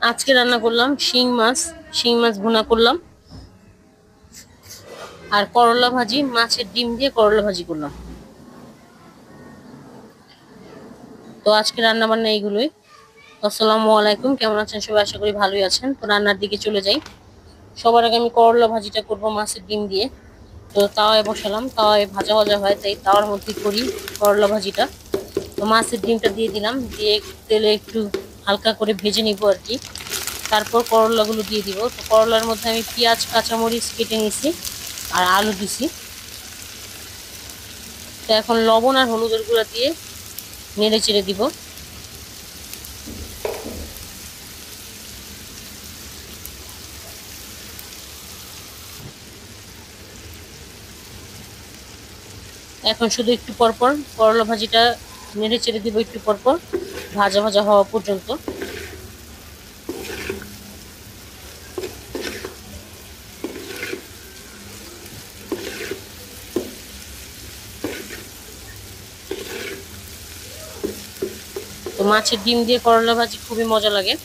আজকে রান্না করলাম শিং মাছ ভুনা করলাম আর করলা ভাজি, মাছের ডিম দিয়ে করলা ভাজি করলাম। তো আজকে রান্না বান্না এইগুলোই। আসসালামু আলাইকুম, কেমন আছেন সবাই? আশা করি ভালোই আছেন। তো রান্নার দিকে চলে যাই। সবার আগে আমি করলা ভাজিটা করব মাছের ডিম দিয়ে। তো তাওয়ায় বসালাম, তাওয়ায় ভাজা ভাজা হয় তাই তাওয়ার মধ্যে করি করলা ভাজিটা। তো মাছের ডিমটা দিয়ে দিলাম, দিয়ে তেলে একটু হালকা করে ভেজে নিব আর কি। তারপর করলাগুলো দিয়ে দিব। তো করলার মধ্যে আমি পেঁয়াজ কাঁচামরিচ কেটে নিয়েছি আর আলু দিছি। তো এখন লবণ আর হলুদের গুঁড়া দিয়ে নেড়ে চেড়ে দিব। এখন শুধু একটু পরপর করলা ভাজিটা নেড়ে চেড়ে দিব, একটু পরপর ভাজা ভাজা হওয়া পর্যন্ত। তো মাছের ডিম দিয়ে করলা ভাজি খুবই মজা লাগে।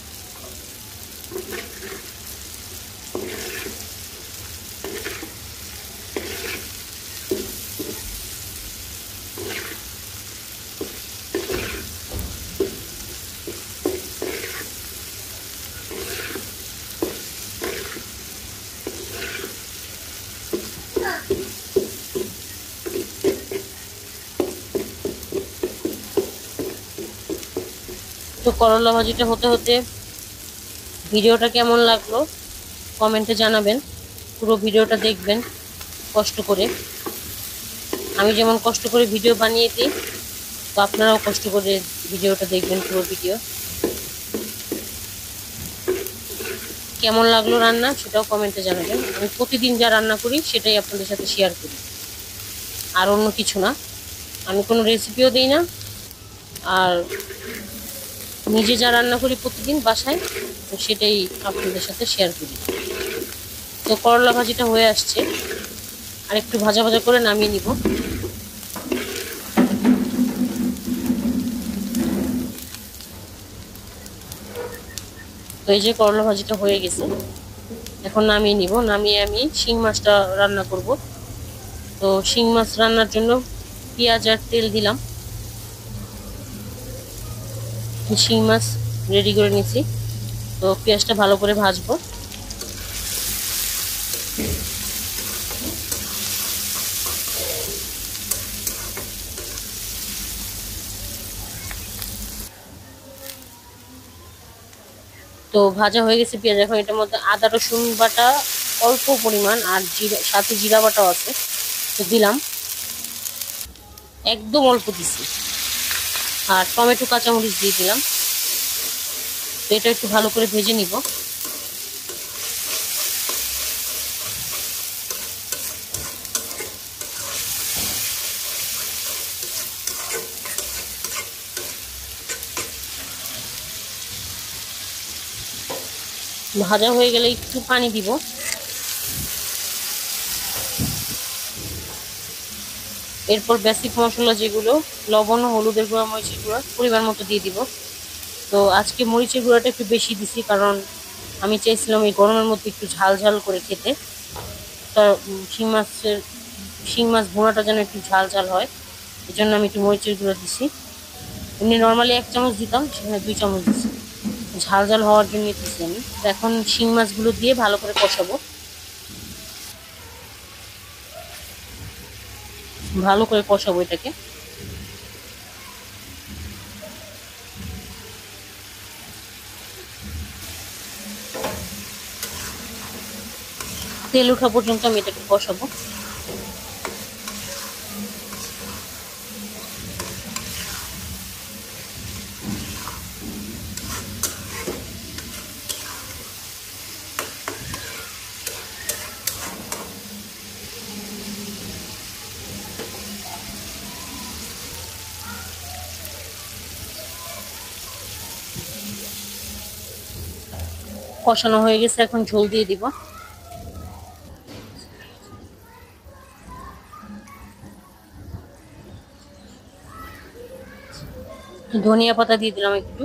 তো করলা ভাজিটা হতে হতে ভিডিওটা কেমন লাগলো কমেন্টে জানাবেন। পুরো ভিডিওটা দেখবেন কষ্ট করে। আমি যেমন কষ্ট করে ভিডিও বানিয়ে দিই, তো আপনারাও কষ্ট করে ভিডিওটা দেখবেন, পুরো ভিডিও। কেমন লাগলো রান্না সেটাও কমেন্টে জানাবেন। আমি প্রতিদিন যা রান্না করি সেটাই আপনাদের সাথে শেয়ার করি, আর অন্য কিছু না। আমি কোনো রেসিপিও দিই না, আর নিজে যা রান্না করি প্রতিদিন বাসায়, তো সেটাই আপনাদের সাথে শেয়ার করি। তো করলা ভাজিটা হয়ে আসছে, আর একটু ভাজা ভাজা করে নামিয়ে নিব। তো এই যে করলা ভাজিটা হয়ে গেছে, এখন নামিয়ে নিব। নামিয়ে আমি শিং মাছটা রান্না করব। তো শিং মাছ রান্নার জন্য পেঁয়াজ আর তেল দিলাম। শিং মাছ রেডি করে নিছি। তো পেঁয়াজটা ভালো করে ভাজবো। তো ভাজা হয়ে গেছে পেঁয়াজ। এখন এটার মধ্যে আদা রসুন বাটা অল্প পরিমাণ, আর জিরা, সাথে জিরা বাটাও আছে, তো দিলাম। একদম অল্প দিছি। আর টমেটো কাঁচামরিচ দিয়ে দিলাম। তো এটা একটু ভালো করে ভেজে নিব। ভাজা হয়ে গেলে একটু পানি দিব। এরপর বেসিক মশলা যেগুলো, লবণ, হলুদের গুঁড়া, মরিচের গুঁড়া পরিমাণ মতো দিয়ে দিব। তো আজকে মরিচের গুঁড়াটা একটু বেশি দিছি, কারণ আমি চাইছিলাম এই গরমের মধ্যে একটু ঝাল ঝাল করে খেতে। তা শিং মাছ ভুনাটা যেন একটু ঝাল ঝাল হয়, এই জন্য আমি একটু মরিচের গুঁড়া দিছি। এমনি নর্মালি 1 চামচ দিতাম, সেখানে 2 চামচ দিছি, ঝাল ঝাল হওয়ার জন্য দিছি আমি। তো এখন শিং মাছগুলো দিয়ে ভালো করে কষাবো। ভালো করে কষাবো এটাকে। তেল ওঠা পর্যন্ত আমি এটাকে কষাবো। কষানো হয়ে গেছে, এখন ঝোল দিয়ে দিব। ধনিয়া পাতা দিয়ে দিলাম একটু।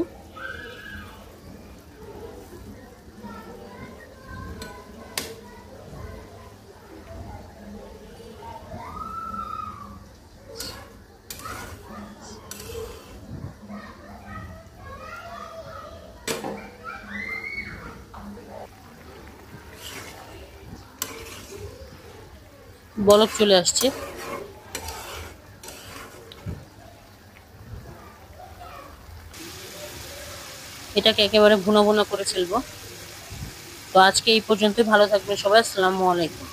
বলক চলে আসছে। এটাকে একেবারে ভুনা ভুনা করে ফেলবো। তো আজকে এই পর্যন্তই, ভালো থাকবেন সবাই, আসসালামু আলাইকুম।